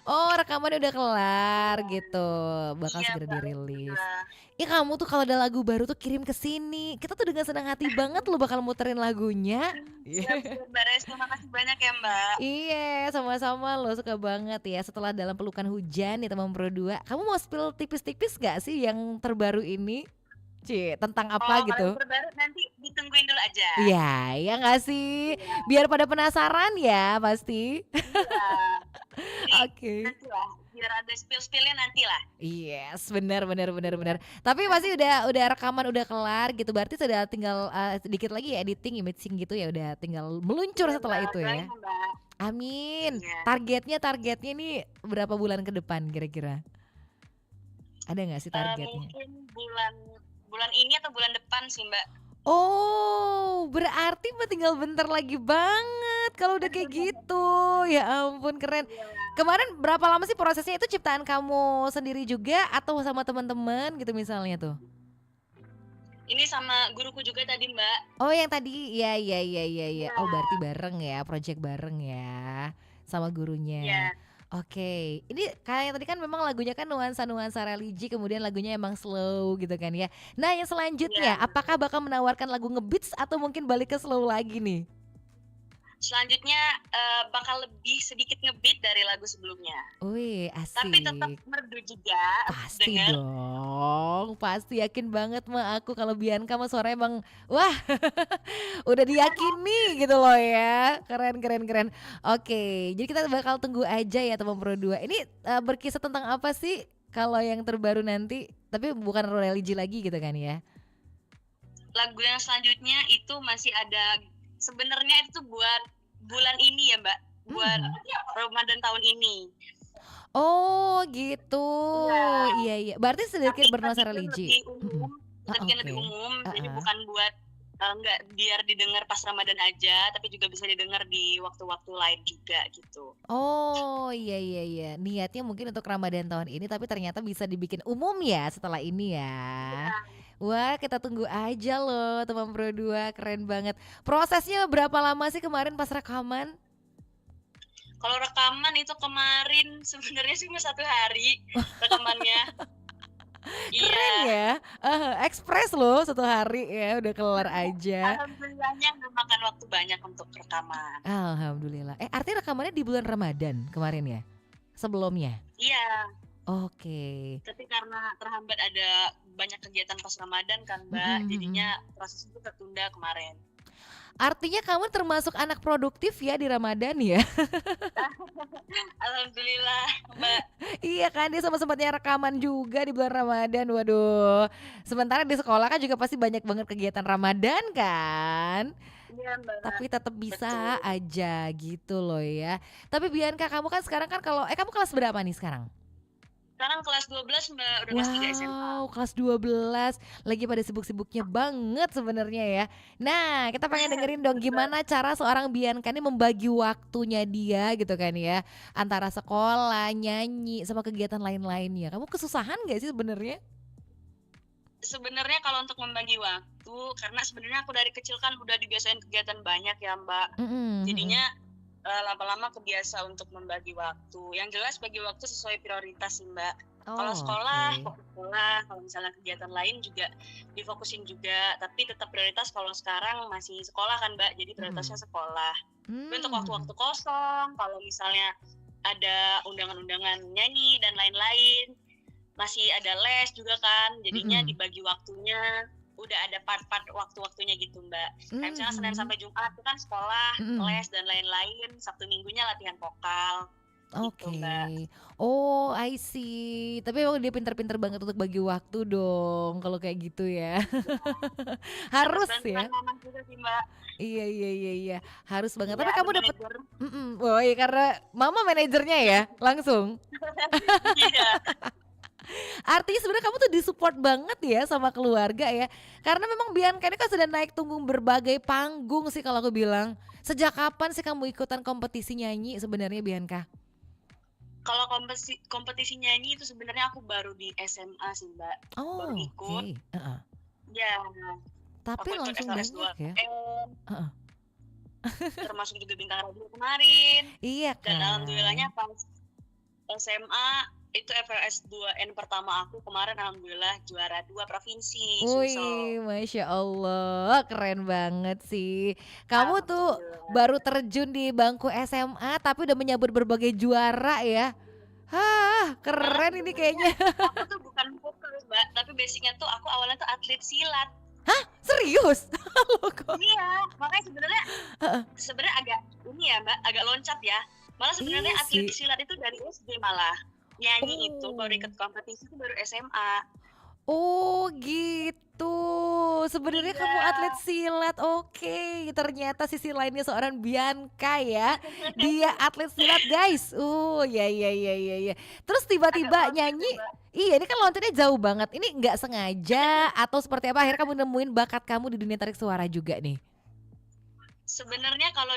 Oh rekamannya udah kelar gitu, bakal segera dirilis. Ya kamu tuh kalau ada lagu baru tuh kirim ke sini. Kita tuh dengan senang hati banget loh bakal muterin lagunya. Mbak Res, terima kasih banyak ya Mbak. Iya sama-sama loh, suka banget ya. Setelah Dalam Pelukan Hujan nih Teman Pro 2. Kamu mau spill tipis-tipis gak sih yang terbaru ini? Tentang apa gitu? Kalau terbaru nanti ditungguin dulu aja. Iya, ya nggak sih? Biar pada penasaran ya pasti. Oke. Nantilah, biar ada spill-spillnya nantilah. Yes, benar. Tapi pasti udah rekaman udah kelar gitu. Berarti sudah tinggal sedikit lagi ya editing, mixing gitu ya udah tinggal meluncur setelah itu ya. Amin. Targetnya nih berapa bulan ke depan kira-kira? Ada nggak sih targetnya? Mungkin bulan ini atau bulan depan sih Mbak. Oh, berarti mah tinggal bentar lagi banget kalau udah kayak gitu. Ya ampun keren. Kemarin berapa lama sih prosesnya, itu ciptaan kamu sendiri juga atau sama teman-teman gitu misalnya tuh? Ini sama guruku juga tadi Mbak. Oh yang tadi, iya. Oh berarti bareng ya, project bareng ya sama gurunya. Iya. Oke, ini kayak yang tadi kan memang lagunya kan nuansa-nuansa religi, kemudian lagunya emang slow gitu kan ya. Nah yang selanjutnya, apakah bakal menawarkan lagu ngebeats atau mungkin balik ke slow lagi nih? selanjutnya bakal lebih sedikit ngebeat dari lagu sebelumnya. Wih, Tapi tetap asik. merdu juga Pasti denger. dong, pasti yakin banget mah aku kalau Bianca mah suaranya emang wah udah diyakini gitu loh ya. Keren keren keren. Oke, jadi kita bakal tunggu aja ya teman Pro 2. Ini berkisah tentang apa sih kalau yang terbaru nanti? Tapi bukan religi lagi gitu kan ya. Lagu yang selanjutnya itu masih ada, sebenarnya itu buat bulan ini ya Mbak, buat Mhm. Ramadan tahun ini. Oh gitu. Iya. Iya iya. Berarti sedikit Tapi bernuansa bikin religi. lebih Mhm. umum, Ah, kita bikin oke. lebih umum, jadi Heeh. bukan buat nggak biar didengar pas Ramadan aja, tapi juga bisa didengar di waktu-waktu lain juga gitu. Oh iya iya iya. Niatnya mungkin untuk Ramadan tahun ini tapi ternyata bisa dibikin umum ya setelah ini ya. Iya. Wah, kita tunggu aja loh teman Pro 2, keren banget. Prosesnya berapa lama sih kemarin pas rekaman? Kalau rekaman itu kemarin sebenarnya sih cuma 1 hari rekamannya. Keren Iya, ya. Ekspres loh 1 hari ya udah kelar aja. alhamdulillahnya nggak makan waktu banyak untuk rekaman. Alhamdulillah. Artinya rekamannya di bulan Ramadan kemarin ya? Sebelumnya. Iya, Oke. tapi karena terhambat ada banyak kegiatan pas Ramadan kan Mhm, Mbak, mhm. jadinya proses itu tertunda kemarin. Artinya kamu termasuk anak produktif ya di Ramadan ya? Alhamdulillah Mbak. Iya kan dia sempat-sempatnya rekaman juga di bulan Ramadan. Waduh. Sementara di sekolah kan juga pasti banyak banget kegiatan Ramadan kan. Iya Mbak, Tapi tetap bisa betul. aja gitu loh ya. Tapi Bianca kamu kan sekarang kan kalau kamu kelas berapa nih sekarang? Sekarang kelas 12 Mbak, udah kelas 3 SMA. Wow, kelas 12 lagi pada sibuk-sibuknya banget sebenarnya ya. Nah, kita pengen dengerin dong Betul. gimana cara seorang Bianca ini membagi waktunya dia gitu kan ya. Antara sekolah, nyanyi, sama kegiatan lain-lainnya. Kamu kesusahan gak sih sebenarnya? Sebenarnya kalau untuk membagi waktu, karena sebenarnya aku dari kecil kan udah dibiasain kegiatan banyak ya Mbak. Mhm, mhm. Jadinya lama-lama kebiasa untuk membagi waktu. Yang jelas bagi waktu sesuai prioritas sih Mbak. Kalau Oh, sekolah, oke. fokus sekolah. Kalau misalnya kegiatan lain juga difokusin juga. Tapi tetap prioritas kalau sekarang masih sekolah kan Mbak. Jadi prioritasnya Mhm. sekolah. Tapi untuk Mhm. waktu-waktu kosong, kalau misalnya ada undangan-undangan nyanyi dan lain-lain, masih ada les juga kan. Jadinya Mhm. dibagi waktunya. Udah ada part-part waktu-waktunya gitu Mbak. Kayak misalnya Senin Mhm. sampai Jumat itu kan sekolah, Mhm. les dan lain-lain. Sabtu Minggunya latihan vokal gitu Oke. Mbak. Oh, I see. Tapi emang dia pinter-pinter banget untuk bagi waktu dong kalau kayak gitu ya. Dapat Harus bantuan ya. mama juga sih Mbak. Iya iya iya iya. Harus banget. Iya Tapi ada kamu dapet manajer. Oh iya karena mama manajernya ya langsung. Iya. Artinya sebenarnya kamu tuh disupport banget ya sama keluarga ya. Karena memang Bianca ini kan sudah naik tunggung berbagai panggung sih kalau aku bilang. Sejak kapan sih kamu ikutan kompetisi nyanyi sebenarnya Bianca? Kalau kompetisi nyanyi itu sebenarnya aku baru di SMA sih Mbak. Baru Oh, ikut. oke. Heeh. Ya, Tapi aku ikut langsung SLS 2 banyak ya. KM, Heeh. termasuk juga bintang radio kemarin. Iya Dan kan. alhamdulillahnya pas SMA itu FLS 2N pertama aku kemarin alhamdulillah juara 2 provinsi Sulsel. Wih, Masya Allah, keren banget sih. Kamu tuh Alhamdulillah. baru terjun di bangku SMA tapi udah menyabut berbagai juara ya. Hah, Malah keren ini sebenarnya kayaknya. aku tuh bukan vokalis Mbak, tapi basicnya tuh aku awalnya tuh atlet silat. Serius? Loh kok? Iya, makanya sebenarnya Heeh. sebenarnya agak ini ya Mbak, agak loncat ya. Malah sebenarnya Iya atlet sih. silat itu dari SD malah. Nyanyi itu baru Oh. ikut kompetisi itu baru SMA. Oh gitu. Sebenarnya kamu atlet Iya. silat. Oke, ternyata sisi lainnya seorang Bianca ya. Dia atlet silat, guys. Ya ya ya ya ya. Terus Agak tiba-tiba meloncat ya nyanyi. Mbak. Iya, ini kan loncatnya jauh banget. Ini nggak sengaja atau seperti apa? Akhirnya kamu nemuin bakat kamu di dunia tarik suara juga nih. Sebenarnya kalau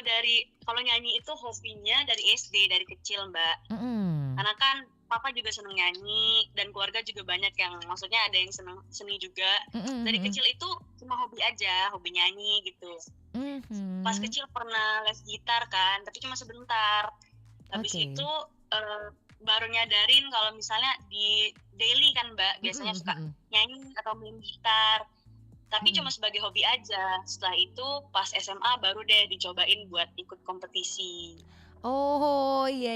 nyanyi itu hobinya dari SD, dari kecil Mbak. Mm-mm. Karena kan papa juga seneng nyanyi dan keluarga juga banyak yang maksudnya ada yang seneng seni juga. Mm-mm, Dari mm-mm, kecil itu cuma hobi aja, hobi nyanyi gitu. Pas mhm. kecil pernah les gitar kan, tapi cuma sebentar. Habis Oke. itu baru nyadarin kalau misalnya di daily kan Mbak, biasanya Mm-mm, suka mm-mm. nyanyi atau main gitar. Tapi cuma sebagai hobi aja. Setelah itu pas SMA baru deh dicobain buat ikut kompetisi. Oh, iya,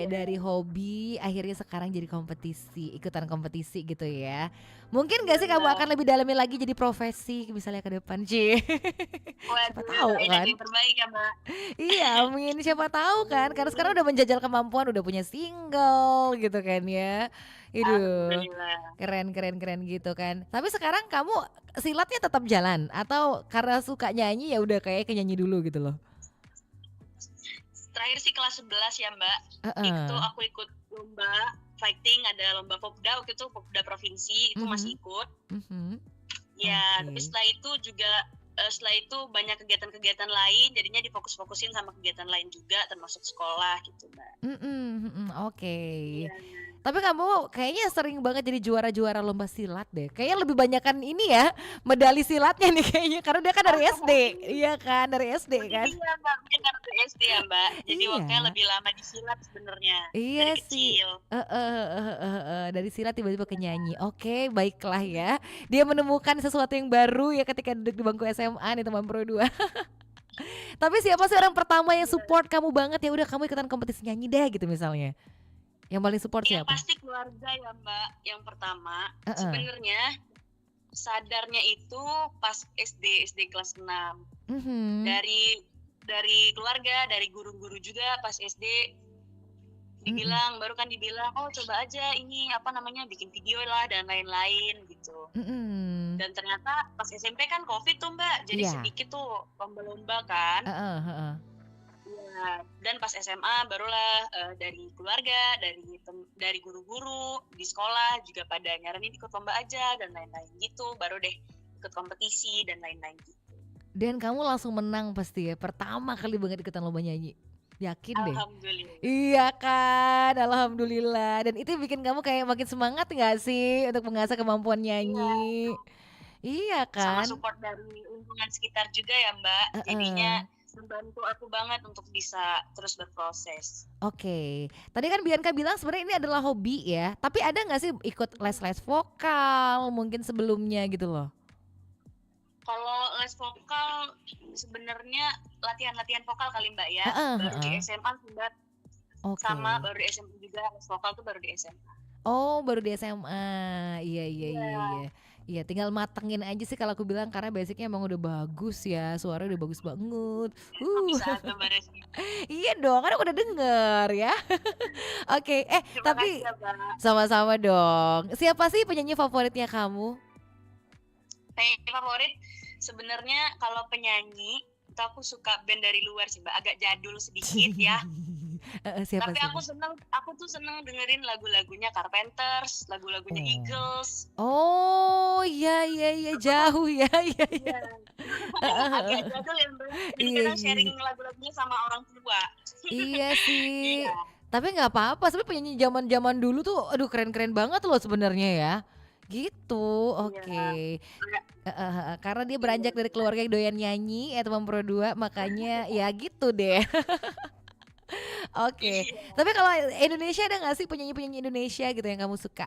dari hobi akhirnya sekarang jadi kompetisi, ikutan kompetisi gitu ya. Mungkin gak sih kamu Bener. akan lebih dalami lagi jadi profesi misalnya ke depan, Ci? Siapa Waduh, tahu doain aja kan? yang terbaik ya Mbak. Iya, amin. Siapa tahu kan? Karena sekarang udah menjajal kemampuan, udah punya single gitu kan ya. Itu Alhamdulillah. keren gitu kan. Tapi sekarang kamu silatnya tetap jalan atau karena suka nyanyi ya udah kayak nyanyi dulu gitu loh. Terakhir sih kelas 11 ya Mbak. Itu Heeh. aku ikut lomba fighting, ada lomba Popda, waktu itu Popda provinsi, itu masih ikut. Mhm. Ya, Oke. tapi setelah itu juga setelah itu banyak kegiatan-kegiatan lain, jadinya difokus-fokusin sama kegiatan lain juga, termasuk sekolah gitu Mbak. Oke. Iya. Tapi kamu kayaknya sering banget jadi juara-juara lomba silat deh. Kayaknya lebih banyakan ini ya, medali silatnya nih kayaknya karena dia kan dari SD. Iya kan, dari SD kan? Iya Mbak, mungkin karena dari SD ya Mbak. Jadi waktunya Iya. lebih lama di silat sebenarnya Iya dari sih. kecil. Dari silat tiba-tiba ke nyanyi. Oke, baiklah ya. Dia menemukan sesuatu yang baru ya ketika duduk di bangku SMA nih teman Pro 2. Tapi siapa sih orang pertama yang support kamu banget ya udah kamu ikutan kompetisi nyanyi deh gitu misalnya. Yang paling support Yang siapa? pasti keluarga ya Mbak. Yang pertama, Heeh. sebenarnya sadarnya itu pas SD kelas 6. Mhm. Dari keluarga, dari guru-guru juga pas SD baru kan dibilang, oh coba aja ini apa namanya bikin video lah dan lain-lain gitu. Mhm. Dan ternyata pas SMP kan COVID tuh Mbak, jadi Iya. sedikit tuh lomba-lomba kan. Heeh. Iya. Dan pas SMA barulah dari keluarga, dari guru-guru di sekolah juga pada nyaranin ikut lomba aja dan lain-lain gitu. Baru deh ikut kompetisi dan lain-lain gitu. Dan kamu langsung menang pasti ya. Pertama kali banget ikutan lomba nyanyi. Yakin deh. Alhamdulillah. Iya kan, alhamdulillah. Dan itu bikin kamu kayak makin semangat gak sih untuk mengasah kemampuan nyanyi? Iya Sama kan? support dari lingkungan sekitar juga ya Mbak. Jadinya membantu aku banget untuk bisa terus berproses. Oke, tadi kan Bianca bilang sebenarnya ini adalah hobi ya. Tapi ada nggak sih ikut les-les vokal mungkin sebelumnya gitu loh? Kalau les vokal sebenarnya latihan-latihan vokal kali Mbak ya. Heeh, Baru di heeh. SMA sih Mbak. Oke. Sama baru di SMA juga les vokal tuh baru di SMA. Oh, baru di SMA. Iya. Iya, tinggal matengin aja sih kalau aku bilang karena basicnya emang udah bagus ya, suaranya udah bagus banget. Bisa gambarnya sih. Iya dong, kan aku udah denger ya. Oke, Terima tapi kasih ya Mbak. sama-sama dong. Siapa sih penyanyi favoritnya kamu? Penyanyi favorit sebenarnya kalau penyanyi itu aku suka band dari luar sih Mbak, agak jadul sedikit ya. Siapa Tapi sih? aku tuh seneng dengerin lagu-lagunya Carpenters, lagu-lagunya Oh. Eagles. Oh, iya, jauh ya, iya. Agak jadul ya Mbak. Jadi Iya, kadang iya. sharing lagu-lagunya sama orang tua. Iya sih. Iya. Tapi nggak apa-apa, sebenarnya penyanyi zaman-zaman dulu tuh aduh keren-keren banget loh sebenarnya ya. Gitu. Oke. Karena dia beranjak dari keluarga yang doyan nyanyi ya teman Pro 2, makanya ya gitu deh. Oke. Iya. Tapi kalau Indonesia ada nggak sih penyanyi-penyanyi Indonesia gitu yang kamu suka?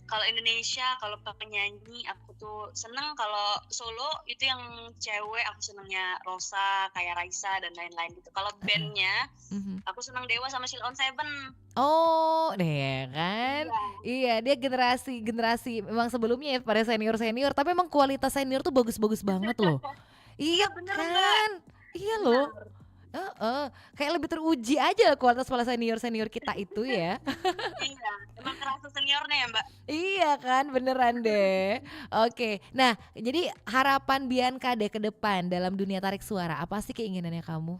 Kalau Indonesia, kalau penyanyi aku tuh seneng kalau solo itu yang cewek aku senengnya Rosa, kayak Raisa dan lain-lain gitu. Kalau bandnya Mhm. aku seneng Dewa sama Sheila on Seven. Oh, deh kan? Iya, dia generasi memang sebelumnya ya pada senior-senior, tapi emang kualitas senior tuh bagus-bagus banget loh. Iya bener, kan? Iya loh. Kayak lebih teruji aja kualitas para senior-senior kita itu ya. Iya, emang kerasa seniornya ya Mbak. Iya kan, beneran deh. Oke, nah jadi harapan Bianca deh ke depan dalam dunia tarik suara, apa sih keinginannya kamu?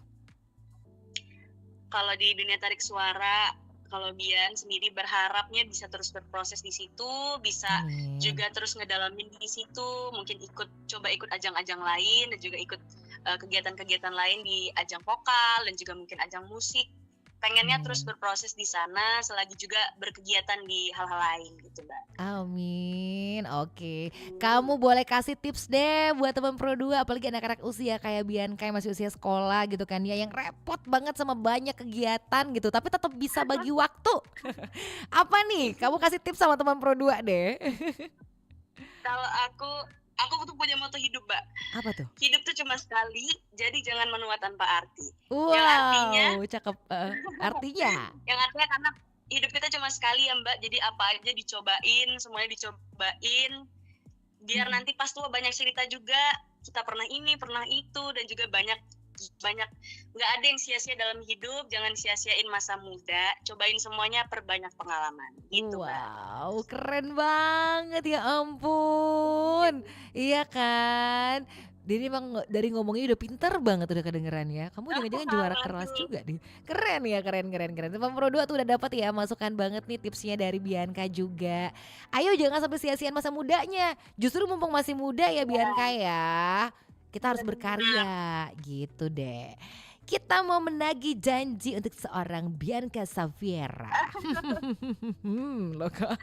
Kalau di dunia tarik suara, kalau Bian sendiri berharapnya bisa terus berproses di situ, bisa Amin. juga terus ngedalamin di situ, mungkin coba ikut ajang-ajang lain dan juga ikut kegiatan-kegiatan lain di ajang vokal dan juga mungkin ajang musik. Pengennya terus berproses di sana selagi juga berkegiatan di hal-hal lain gitu Mbak. Amin. Oke. Kamu boleh kasih tips deh buat teman Pro 2 apalagi anak-anak usia kayak Bianca yang masih usia sekolah gitu kan ya yang repot banget sama banyak kegiatan gitu tapi tetap bisa bagi waktu. Apa nih? Kamu kasih tips sama teman Pro 2 deh. Kalau aku aku tuh punya moto hidup, Mbak. Apa tuh? Hidup tuh cuma sekali, jadi jangan menua tanpa arti. Yang artinya, Wow, cakep. Artinya? yang artinya karena hidup kita cuma sekali ya, Mbak. Jadi apa aja dicobain, semuanya dicobain. Biar nanti pas tua banyak cerita juga. Kita pernah ini, pernah itu, dan juga banyak nggak ada yang sia-sia dalam hidup. Jangan sia-siain masa muda, cobain semuanya, perbanyak pengalaman gitu, Mbak. Wow, keren banget ya ampun. Iya kan? Jadi emang dari ngomongnya udah pinter banget udah kedengeran ya. Kamu jangan-jangan juara kelas Waduh. juga nih. Keren ya, keren keren keren. Teman Pro 2 tuh udah dapat ya masukan banget nih tipsnya dari Bianca juga. Ayo jangan sampai sia-siain masa mudanya. Justru mumpung masih muda ya Bianca ya. Kita harus berkarya gitu deh. Kita mau menagih janji untuk seorang Bianca Safiera. Loh kok.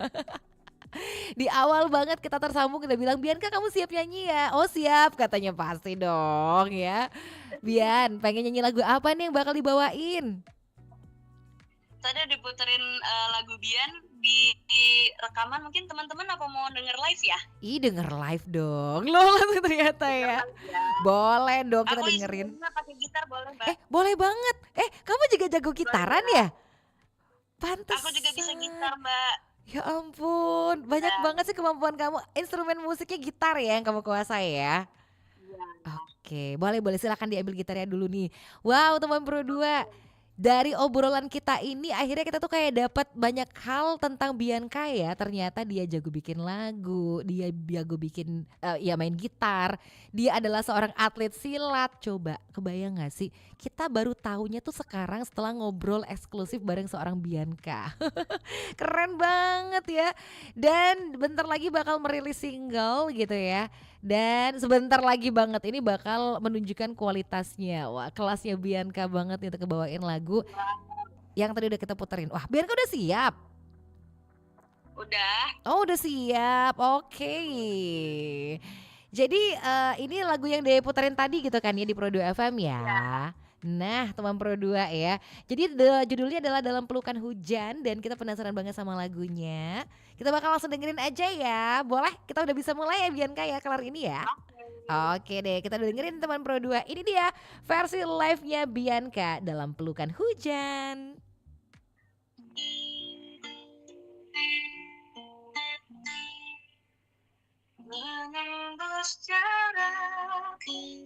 Di awal banget kita tersambung kita bilang Bianca kamu siap nyanyi ya? Oh siap katanya pasti dong ya. Bian pengen nyanyi lagu apa nih yang bakal dibawain? Tadi diputerin lagu Bian di rekaman, mungkin teman-teman apa mau denger live ya? Ih denger live dong. Loh langsung ternyata ya. Boleh dong kita Aku dengerin. isinya pakai gitar boleh, Mbak? Boleh banget. Kamu juga jago gitaran ya? Pantesan. Aku juga bisa gitar, Mbak. Ya ampun, banyak Ya. banget sih kemampuan kamu. Instrumen musiknya gitar ya yang kamu kuasai ya. Iya. Oke, boleh silakan diambil gitarnya dulu nih. Wow, teman Pro 2. Dari obrolan kita ini akhirnya kita tuh kayak dapat banyak hal tentang Bianca ya. Ternyata dia jago bikin lagu, dia jago bikin ya main gitar. Dia adalah seorang atlet silat. Coba kebayang gak sih? Kita baru tahunya tuh sekarang setelah ngobrol eksklusif bareng seorang Bianca. Keren banget ya. Dan bentar lagi bakal merilis single gitu ya. Dan sebentar lagi banget ini bakal menunjukkan kualitasnya. Wah, kelasnya Bianca banget nih untuk kebawain lagu yang tadi udah kita puterin. Wah, Bianca udah siap. Udah. Oh, udah siap. Oke. Jadi ini lagu yang diputerin tadi gitu kan ya di Pro 2 FM ya. Nah, teman Pro 2 ya. Jadi judulnya adalah Dalam Pelukan Hujan dan kita penasaran banget sama lagunya. Kita bakal langsung dengerin aja ya. Boleh? Kita udah bisa mulai ya Bianca ya kelar ini ya. Oke deh, kita udah dengerin teman Pro 2. Ini dia versi live-nya Bianca Dalam Pelukan Hujan. Menembus jarak,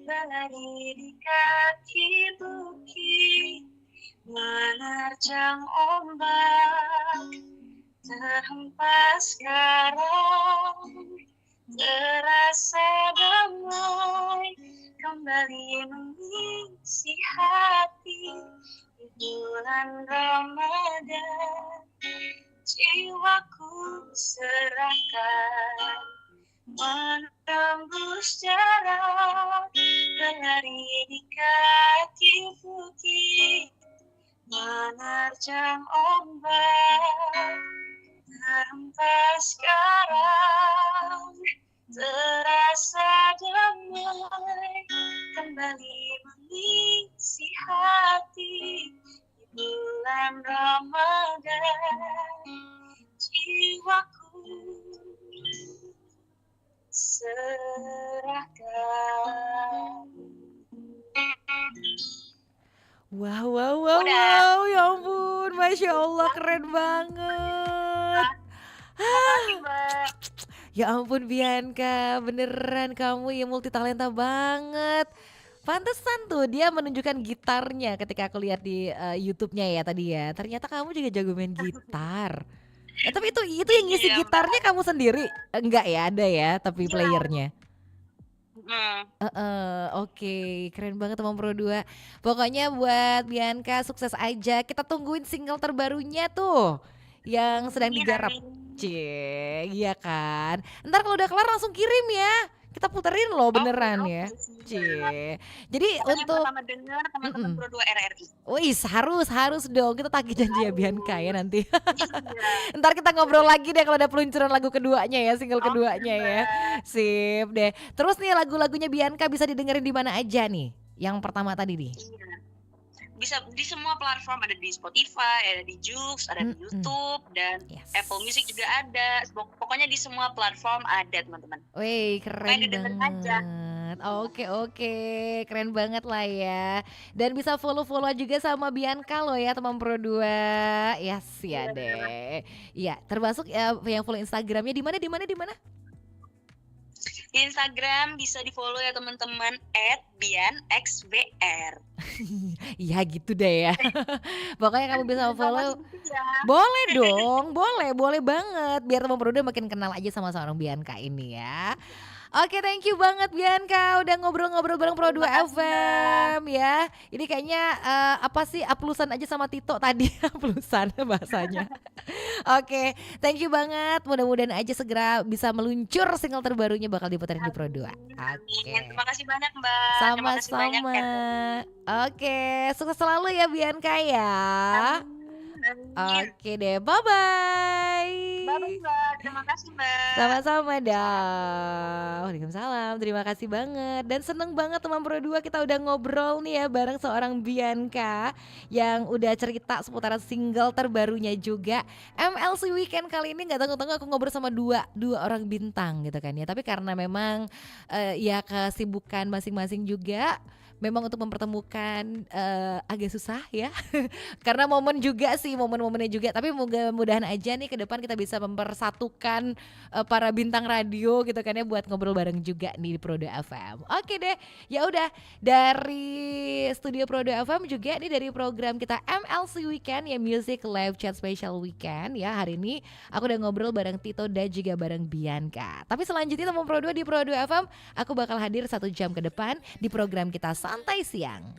berlari di kaki bukit, menerjang ombak, terhempas garam, terasa damai, kembali mengisi hati di bulan Ramadan, jiwaku serahkan. Menembus jarak, berlari di kaki bukit, menerjang ombak, terhempas garam, terasa damai, kembali mengisi hati di bulan Ramadan, jiwaku serahkan. Wow, Udah. ya ampun, Masya Allah keren banget. Makasih, Mbak. Ya ampun Bianca, beneran kamu ya multi talenta banget. Pantesan tuh dia menunjukkan gitarnya ketika aku lihat di YouTube-nya ya tadi ya. Ternyata kamu juga jago main gitar. Tapi itu yang ngisi Iya, Mbak. gitarnya kamu sendiri? Enggak ya, ada ya tapi Iya. playernya. Hmm. Oke, keren banget teman Pro 2. Pokoknya buat Bianca sukses aja. Kita tungguin single terbarunya tuh yang sedang digarap. Cie, iya kan. Ntar kalau udah kelar langsung kirim ya. Kita puterin loh beneran Oke, ya. siap. Cie. Jadi Pokoknya untuk pertama dengar teman-teman Pro 2 RRI. wis harus dong kita tagih janji ya Bianca ya nanti. Iya. Ntar kita ngobrol lagi deh kalau ada peluncuran lagu keduanya ya, single Oke, keduanya ya. Sip deh. Terus nih lagu-lagunya Bianca bisa didengerin di mana aja nih? Yang pertama tadi nih. Iya. bisa di semua platform, ada di Spotify, ada di Joox, ada di Mm-mm. YouTube, dan Yes. Apple Music juga ada. Pokoknya di semua platform ada, teman-teman. Wih, Pokoknya keren didengerin aja. banget. Oke, keren banget lah ya. Dan bisa follow-follow juga sama Bianca loh ya teman Pro 2. Yes, ya deh. Iya, termasuk yang follow Instagramnya di mana? Di Instagram bisa di-follow ya teman-teman @bianxbr. Iya gitu deh ya. Pokoknya kamu bisa follow. Informasi gitu ya. Boleh dong, boleh banget. Biar teman Pro 2 makin kenal aja sama seorang Bianca ini ya. Oke, thank you banget Bianca udah ngobrol-ngobrol bareng Pro 2 Terima kasih, FM ya. Ini kayaknya apa sih aplusan aja sama Tito tadi aplusan bahasanya. Oke, thank you banget. Mudah-mudahan aja segera bisa meluncur single terbarunya bakal diputerin di Pro 2. Oke. Amin. Terima kasih banyak, Mbak. Terima kasih banyak, Sama-sama. Catherine. Oke, sukses selalu ya Bianca ya. Amin. Oke deh, bye-bye. Bye-bye, Mbak. Terima kasih, Mbak. Sama-sama dong. Waalaikumsalam. Terima kasih banget. Dan seneng banget teman Pro 2 kita udah ngobrol nih ya bareng seorang Bianca yang udah cerita seputaran single terbarunya juga. MLC Weekend kali ini nggak tanggung-tanggung aku ngobrol sama dua orang bintang gitu kan ya. Tapi karena memang ya kesibukan masing-masing juga. Memang untuk mempertemukan agak susah ya. Karena momen juga sih, momen-momennya juga. Tapi mudah-mudahan aja nih ke depan kita bisa mempersatukan para bintang radio gitu kan ya buat ngobrol bareng juga nih di Pro 2 FM. Oke deh, ya udah dari studio Pro 2 FM juga nih dari program kita MLC Weekend ya, Music Live Chat Special Weekend ya. Hari ini aku udah ngobrol bareng Tito dan juga bareng Bianca. Tapi selanjutnya teman Pro 2 di Pro 2 FM aku bakal hadir 1 jam ke depan di program kita Santai Siang.